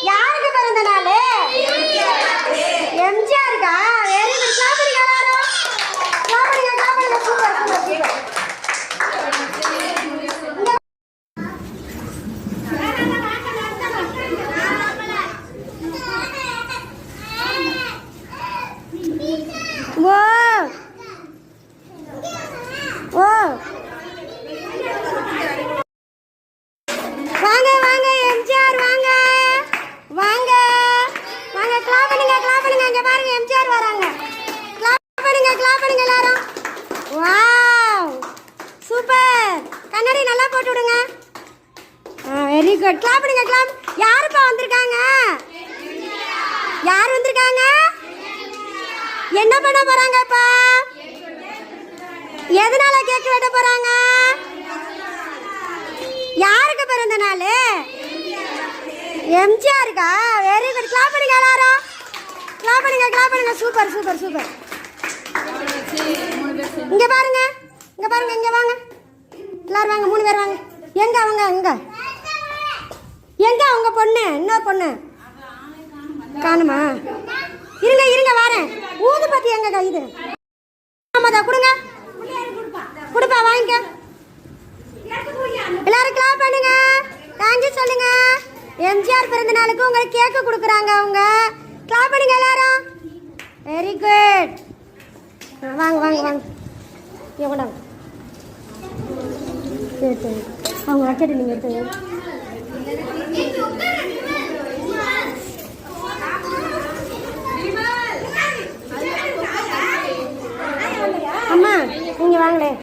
யாருக்கு பிறந்த நாள்? எம்ஜிஆருக்கா? Very good. சாப்பிடுங்க எல்லாரும். சாப்பிடுங்க சாப்பிடுங்க. Super super super. ஓ வாங்க வாங்க எம்ஜிஆர் வாங்க வாங்க வாங்க. கிளாப் பண்ணுங்க கிளாப் பண்ணுங்க. இங்க பாருங்க எம்ஜிஆர் வராங்க. கிளாப் பண்ணுங்க எல்லாரும். Wow super. கண்ணாடி நல்லா போட்டு விடுங்க. Very good. கிளாப் பண்ணுங்க கிளாப். யாருப்பா வந்திருக்காங்க? யார் வந்திருக்காங்க? என்ன பண்ண போறாங்கப்பா? எதனால கேக் வெட்ட போறாங்க? யாருக்கு பிறந்த நாள்? எம்ஜிஆருக்கா? Very good. கிளாப் பண்ணுங்க எல்லாரும். கிளாப் பண்ணுங்க. Super super super. இங்க பாருங்க இங்க பாருங்க. இங்க வாங்க எல்லாரும் வாங்க. 3 பேர் வாங்க. எங்க அவங்க? எங்க உங்க பொண்ணு? இன்னொரு பொண்ணு காணுமா? இருங்க வரேன். ஊதுபத்தி எங்க இது? ஆமாதா கொடுங்க. கொடுப்பா வாங்கிக்க. எல்லாரும் கிளாப் பண்ணுங்க. தேங்க்யூ சொல்லுங்க. எம்ஜிஆர் பிறந்த நாளுக்கு உங்களுக்கு கேக்கு கொடுக்குறாங்க அவங்க. கிளாப் பண்ணுங்க எல்லாரும். Very good. வாங்க இங்கே கொண்டாங்க. சரி அவங்க வச்சுட்டு நீங்கள் எடுத்து. அம்மா நீங்கள் வாங்களே.